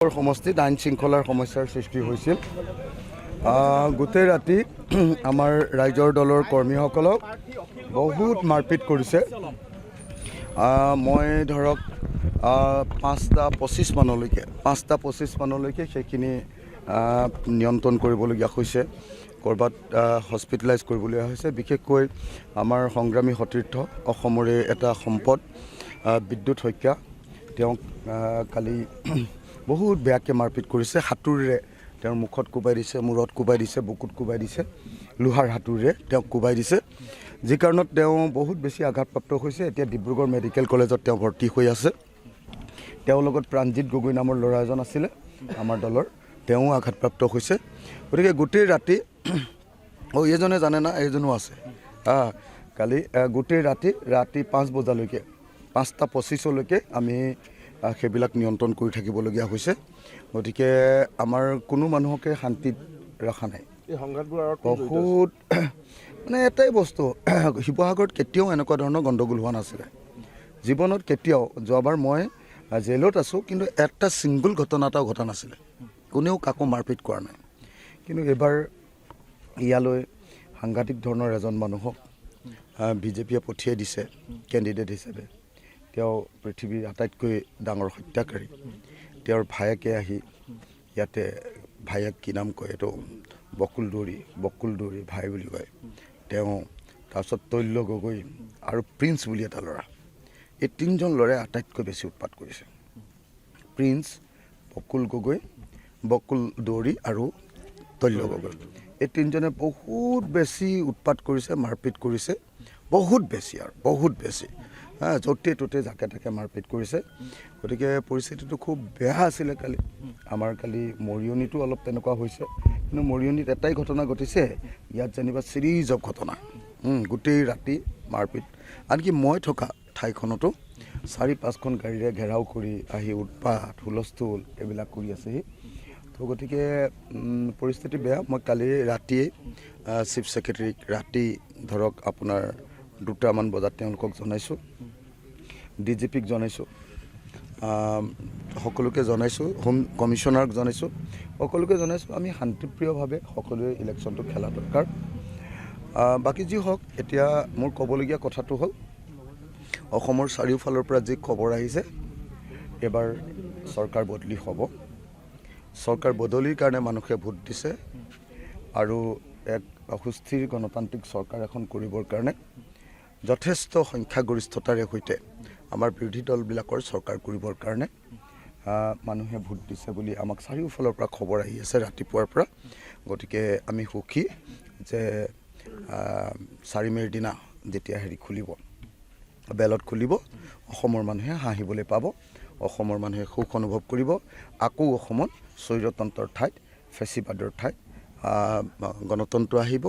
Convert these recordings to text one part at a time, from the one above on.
সমষ্টিত আইন শৃংখলাৰ সমস্যাৰ সৃষ্টি হৈছিল। গোটেই ৰাতি আমাৰ ৰাইজৰ দলৰ কৰ্মীসকলক বহুত মাৰপিট কৰিছে। মই ধৰক 5:25 মানলৈকে সেইখিনি নিয়ন্ত্ৰণ কৰিবলগীয়া হৈছে। ক'ৰবাত হস্পিটেলাইজ কৰিবলগীয়া হৈছে। বিশেষকৈ আমাৰ সংগ্ৰামী সতীৰ্থ অসমৰে এটা সম্পদ বিদ্যুৎ শইকীয়া, তেওঁক কালি বহুত বেয়াকৈ মাৰপিট কৰিছে। হাতুৰিৰে তেওঁৰ মুখত কোবাই দিছে, মূৰত কোবাই দিছে, বুকুত কোবাই দিছে, লোহাৰ হাতুৰিৰে তেওঁক কোবাই দিছে, যি কাৰণত তেওঁ বহুত বেছি আঘাতপ্ৰাপ্ত হৈছে। এতিয়া ডিব্ৰুগড় মেডিকেল কলেজত তেওঁ ভৰ্তি হৈ আছে। তেওঁৰ লগত প্ৰাণজিৎ গগৈ নামৰ ল'ৰা এজন আছিলে আমাৰ দলৰ, তেওঁ আঘাতপ্ৰাপ্ত হৈছে। গতিকে গোটেই ৰাতি এইজনে জানে না, এইজনো আছে। কালি গোটেই ৰাতি 5 বজালৈকে 5:25লৈকে আমি সেইবিলাক নিয়ন্ত্ৰণ কৰি থাকিবলগীয়া হৈছে। গতিকে আমাৰ কোনো মানুহকে শান্তিত ৰখা নাই। বহুত মানে এটাই বস্তু, শিৱসাগৰত কেতিয়াও এনেকুৱা ধৰণৰ গণ্ডগোল হোৱা নাছিলে জীৱনত, কেতিয়াও। যোৱাবাৰ মই জেলত আছোঁ, কিন্তু এটা ছিংগল ঘটনা এটাও ঘটা নাছিলে। কোনেও কাকো মাৰপিট কৰা নাই। কিন্তু এইবাৰ ইয়ালৈ সাংঘাতিক ধৰণৰ এজন মানুহক বিজেপিয়ে পঠিয়াই দিছে কেণ্ডিডেট হিচাপে। তেওঁ পৃথিৱীৰ আটাইতকৈ ডাঙৰ হত্যাকাৰী। তেওঁৰ ভায়েকে আহি ইয়াতে, ভায়েক কি নাম কয়, এইটো বকুল দৌৰী ভাই বুলি কয় তেওঁ, তাৰপিছত তৈল্য গগৈ আৰু প্ৰিন্স বুলি এটা ল'ৰা। এই 3জন ল'ৰাই আটাইতকৈ বেছি উৎপাত কৰিছে। প্ৰিন্স, বকুল দৌৰী আৰু তৈল্য গগৈ, এই 3জনে বহুত বেছি উৎপাত কৰিছে, মাৰপিট কৰিছে, বহুত বেছি য'তে ত'তে জাকে তাকে মাৰপিট কৰিছে। গতিকে পৰিস্থিতিটো খুব বেয়া আছিলে কালি। আমাৰ কালি মৰিয়নিতো অলপ তেনেকুৱা হৈছে, কিন্তু মৰিয়নিত এটাই ঘটনা ঘটিছে, ইয়াত যেনিবা চিৰিজ অফ ঘটনা। গোটেই ৰাতি মাৰপিট। আনকি মই থকা ঠাইখনতো 4-5খন গাড়ীৰে ঘেৰাও কৰি আহি উৎপাত হুলস্থুল এইবিলাক কৰি আছেহি। তো গতিকে পৰিস্থিতি বেয়া। মই কালি ৰাতিয়ে চিফ ছেক্ৰেটাৰীক ৰাতি ধৰক আপোনাৰ 2টামান বজাত তেওঁলোকক জনাইছোঁ, DGPক জনাইছোঁ, সকলোকে জনাইছোঁ, হোম কমিশ্যনাৰক জনাইছোঁ, সকলোকে জনাইছোঁ আমি শান্তিপ্ৰিয়ভাৱে সকলোৱে ইলেকশ্যনটো খেলা দৰকাৰ। বাকী যি হওক, এতিয়া মোৰ ক'বলগীয়া কথাটো হ'ল, অসমৰ চাৰিওফালৰ পৰা যি খবৰ আহিছে, এবাৰ চৰকাৰ বদলি হ'ব। চৰকাৰ বদলিৰ কাৰণে মানুহে ভোট দিছে, আৰু এক সুস্থিৰ গণতান্ত্ৰিক চৰকাৰ এখন কৰিবৰ কাৰণে যথেষ্ট সংখ্যাগৰিষ্ঠতাৰে সৈতে আমাৰ বিৰোধী দলবিলাকৰ চৰকাৰ কৰিবৰ কাৰণে মানুহে ভোট দিছে বুলি আমাক চাৰিওফালৰ পৰা খবৰ আহি আছে ৰাতিপুৱাৰ পৰা। গতিকে আমি সুখী যে 4 মে'ৰ দিনা যেতিয়া খুলিব, বেলট খুলিব, অসমৰ মানুহে হাঁহিবলৈ পাব, অসমৰ মানুহে সুখ অনুভৱ কৰিব। আকৌ অসমত স্বৈৰতন্ত্ৰৰ ঠাইত, ফেচিবাদৰ ঠাইত গণতন্ত্ৰ আহিব,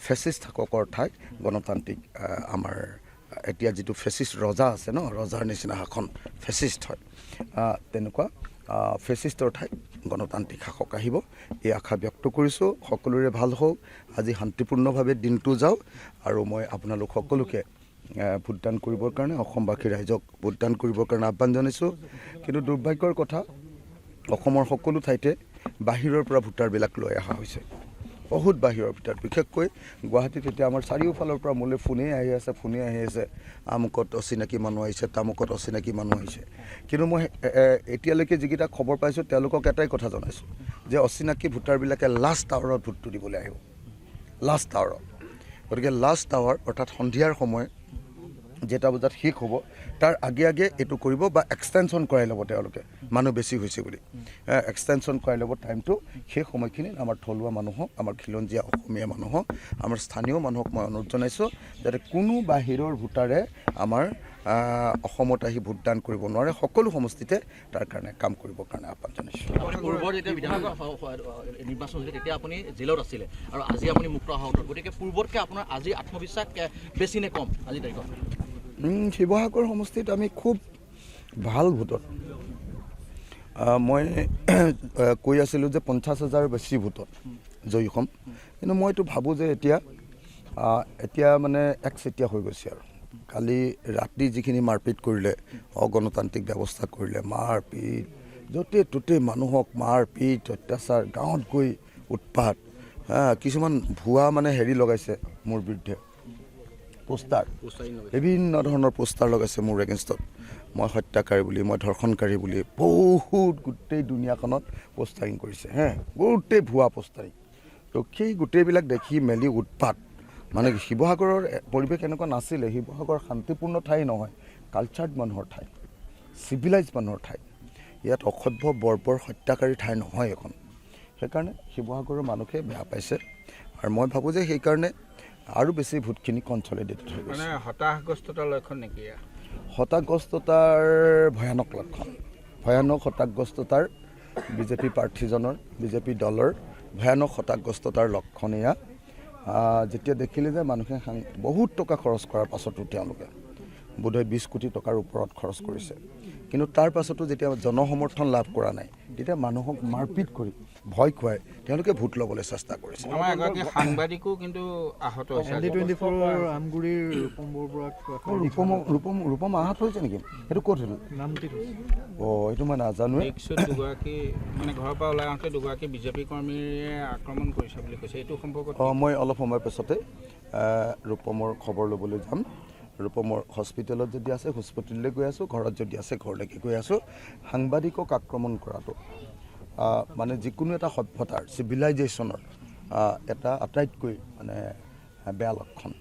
ফেচিষ্ট শাসকৰ ঠাইত গণতান্ত্ৰিক, আমাৰ এতিয়া যিটো ফেচিষ্ট ৰজা আছে ন, ৰজাৰ নিচিনা শাসন ফেচিষ্ট হয়, তেনেকুৱা ফেচিষ্টৰ ঠাইত গণতান্ত্ৰিক শাসক আহিব, এই আশা ব্যক্ত কৰিছোঁ। সকলোৰে ভাল হওক, আজি শান্তিপূৰ্ণভাৱে দিনটো যাওক, আৰু মই আপোনালোক সকলোকে ভোটদান কৰিবৰ কাৰণে, অসমবাসী ৰাইজক ভোটদান কৰিবৰ কাৰণে আহ্বান জনাইছোঁ। কিন্তু দুৰ্ভাগ্যৰ কথা, অসমৰ সকলো ঠাইতে বাহিৰৰ পৰা ভোটাৰবিলাক লৈ অহা হৈছে, বহুত বাহিৰৰ ভিতৰত। বিশেষকৈ গুৱাহাটীত এতিয়া আমাৰ চাৰিওফালৰ পৰা মোলৈ ফোনেই আহি আছে, আমুকত অচিনাকি মানুহ আহিছে, তামুকত অচিনাকি মানুহ আহিছে। কিন্তু মই এতিয়ালৈকে যিকেইটা খবৰ পাইছোঁ, তেওঁলোকক এটাই কথা জনাইছোঁ যে অচিনাকি ভোটাৰবিলাকে লাষ্ট আৱাৰত ভোটটো দিবলৈ আহিব, লাষ্ট আৱাৰত। গতিকে লাষ্ট আৱাৰ অৰ্থাৎ সন্ধিয়াৰ সময় যেটা বজাত শেষ হ'ব, তাৰ আগে এইটো কৰিব, বা এক্সটেনশ্যন কৰাই ল'ব তেওঁলোকে, মানুহ বেছি হৈছে বুলি এক্সটেনশ্যন কৰাই ল'ব টাইমটো। সেই সময়খিনিত আমাৰ থলুৱা মানুহক, আমাৰ খিলঞ্জীয়া অসমীয়া মানুহক, আমাৰ স্থানীয় মানুহক মই অনুৰোধ জনাইছোঁ যাতে কোনো বাহিৰৰ ভোটাৰে আমাৰ অসমত আহি ভোটদান কৰিব নোৱাৰে, সকলো সমষ্টিতে তাৰ কাৰণে কাম কৰিবৰ কাৰণে আহ্বান জনাইছোঁ। পূৰ্বৰ যেতিয়া বিধানসভা নিৰ্বাচন হৈছিলে তেতিয়া আপুনি জেলত আছিলে, আৰু আজি আপুনি মুক্ত আহত, গতিকে পূৰ্বতকৈ আপোনাৰ আজি আত্মবিশ্বাস বেছি নে কম আজিৰ তাৰিখত? শিৱসাগৰ সমষ্টিত আমি খুব ভাল ভোটত, মই কৈ আছিলোঁ যে 50,000 বেছি ভোটত জয়ী হ'ম, কিন্তু মইতো ভাবোঁ যে এতিয়া মানে একচেতিয়া হৈ গৈছে। আৰু কালি ৰাতি যিখিনি মাৰপিট কৰিলে, অগণতান্ত্ৰিক ব্যৱস্থা কৰিলে, মাৰপিট য'তে ত'তে মানুহক মাৰ পিট অত্যাচাৰ, গাঁৱত গৈ উৎপাত, কিছুমান ভুৱা মানে হেৰি লগাইছে মোৰ বিৰুদ্ধে, পোষ্টাৰ, বিভিন্ন ধৰণৰ পোষ্টাৰ লগাইছে মোৰ এগেইনষ্টত। মই হত্যাকাৰী বুলি, মই ধৰ্ষণকাৰী বুলি বহুত গোটেই দুনিয়াখনত পোষ্টাৰিং কৰিছে, গোটেই ভুৱা পোষ্টাৰিং। তো সেই গোটেইবিলাক দেখি মেলি উৎপাত, মানে শিৱসাগৰৰ পৰিৱেশ এনেকুৱা নাছিলে। শিৱসাগৰ শান্তিপূৰ্ণ ঠাই নহয়, কালচাৰ্ড মানুহৰ ঠাই, চিভিলাইজ মানুহৰ ঠাই। ইয়াত অসভ্য বৰ্বৰ হত্যাকাৰী ঠাই নহয় এখন। সেইকাৰণে শিৱসাগৰৰ মানুহে বেয়া পাইছে, আৰু মই ভাবোঁ যে সেইকাৰণে আৰু বেছি ভোটখিনি কনচলিডেটেড হৈ গৈছে। হতাশগ্ৰস্ততাৰ লক্ষণ নেকি? হতাশগ্ৰস্ততাৰ ভয়ানক লক্ষণ, ভয়ানক হতাশগ্ৰস্ততাৰ বিজেপি প্ৰাৰ্থীজনৰ, বিজেপি দলৰ ভয়ানক হতাশগ্ৰস্ততাৰ লক্ষণ এয়া। যেতিয়া দেখিলে যে মানুহে বহুত টকা খৰচ কৰাৰ পাছতো তেওঁলোকে বোধহয় 20 কোটি টকাৰ ওপৰত খৰচ কৰিছে, কিন্তু তাৰ পাছতো যেতিয়া জনসমৰ্থন লাভ কৰা নাই, তেতিয়া মানুহক মাৰপিট কৰি ভয় খুৱাই তেওঁলোকে ভোট ল'বলৈ চেষ্টা কৰিছে। আমাৰ এগৰাকী সাংবাদিকো কিন্তু আহত হৈছে। ৰূপম আহত হৈছে নেকি? সেইটো ক'ত হ'ল? এইটো মই নাজানো। দুগৰাকী মানে ঘৰৰ পৰা ওলাই আহোঁতে দুগৰাকী বিজেপি কৰ্মীয়ে আক্ৰমণ কৰিছে বুলি কৈছে, এইটো সম্পৰ্কত? মই অলপ সময় পাছতে ৰূপমৰ খবৰ ল'বলৈ যাম। ৰূপমৰ হস্পিটেলত যদি আছে হস্পিটেললৈ গৈ আছোঁ, ঘৰত যদি আছে ঘৰলৈকে গৈ আছোঁ। সাংবাদিকক আক্ৰমণ কৰাটো মানে যিকোনো এটা সভ্যতাৰ, চিভিলাইজেশ্যনৰ এটা আটাইতকৈ মানে বেয়া লক্ষণ।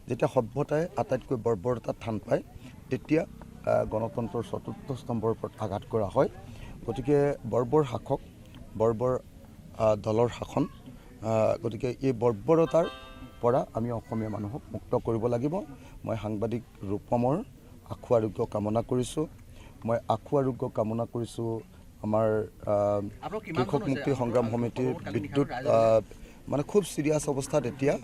যেতিয়া সভ্যতাই আটাইতকৈ বৰ্বৰতাত স্থান পায়, তেতিয়া গণতন্ত্ৰৰ চতুৰ্থ স্তম্ভৰ ওপৰত আঘাত কৰা হয়। গতিকে বৰ্বৰ শাসক, বৰ্বৰ দলৰ শাসন, গতিকে এই বৰ্বৰতাৰ পৰা আমি অসমীয়া মানুহক মুক্ত কৰিব লাগিব। মই সাংবাদিক ৰূপমৰ আশু আৰোগ্য কামনা কৰিছোঁ। মই আশু আৰোগ্য কামনা কৰিছোঁ আমাৰ কৃষক মুক্তি সংগ্ৰাম সমিতিৰ বিদ্যুৎ, মানে খুব চিৰিয়াছ অৱস্থাত এতিয়া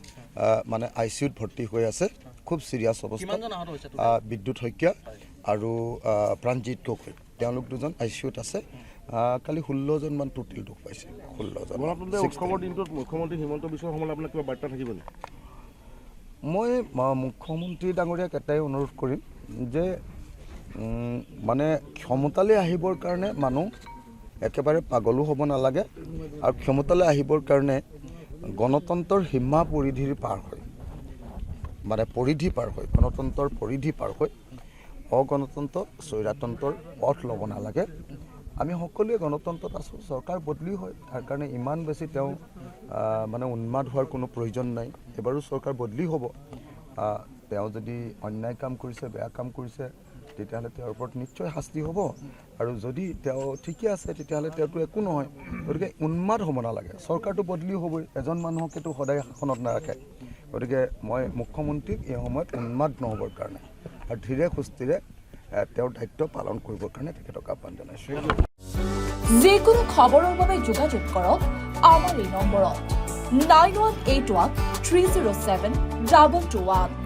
মানে ICUত ভৰ্তি হৈ আছে, খুব চিৰিয়াছ অৱস্থাত। বিদ্যুৎ শইকীয়া আৰু প্ৰাণজিৎ গগৈ, তেওঁলোক দুজন ICUত আছে। কালি 16জনমান টোটেল দুখ পাইছে, 16জন। উৎসৱৰ দিনটোত মুখ্যমন্ত্ৰী হিমন্ত বিশ্ব শৰ্মালৈ আপোনাৰ কিবা বাৰ্তা থাকিব নেকি? মই মুখ্যমন্ত্ৰী ডাঙৰীয়াক এটাই অনুৰোধ কৰিম যে মানে ক্ষমতালৈ আহিবৰ কাৰণে মানুহ একেবাৰে পাগলো হ'ব নালাগে, আৰু ক্ষমতালৈ আহিবৰ কাৰণে গণতন্ত্ৰৰ সীমা পৰিধিৰ পাৰ হয়, মানে পৰিধি পাৰ হয়, গণতন্ত্ৰৰ পৰিধি পাৰ হৈ অগণতন্ত্ৰ স্বৈৰতন্ত্ৰৰ পথ ল'ব নালাগে। আমি সকলোৱে গণতন্ত্ৰত আছোঁ, চৰকাৰ বদলি হয়, তাৰ কাৰণে ইমান বেছি তেওঁ মানে উন্মাদ হোৱাৰ কোনো প্ৰয়োজন নাই। এবাৰো চৰকাৰ বদলি হ'ব। তেওঁ যদি অন্যায় কাম কৰিছে, বেয়া কাম কৰিছে, তেতিয়াহ'লে তেওঁৰ ওপৰত নিশ্চয় শাস্তি হ'ব, আৰু যদি তেওঁ ঠিকে আছে তেতিয়াহ'লে তেওঁতো একো নহয়। গতিকে উন্মাদ হ'ব নালাগে, চৰকাৰটো বদলি হ'বই, এজন মানুহকেতো সদায় শাসনত নাৰাখে। গতিকে মই মুখ্যমন্ত্ৰীক এই সময়ত উন্মাদ নহ'বৰ কাৰণে আৰু ধীৰে সুস্থিৰে তেওঁৰ দায়িত্ব পালন কৰিবৰ কাৰণে তেখেতক আহ্বান জনাইছোঁ। যিকোনো খবৰৰ বাবে যোগাযোগ কৰক আমাৰ এই নম্বৰত 9181 307 221।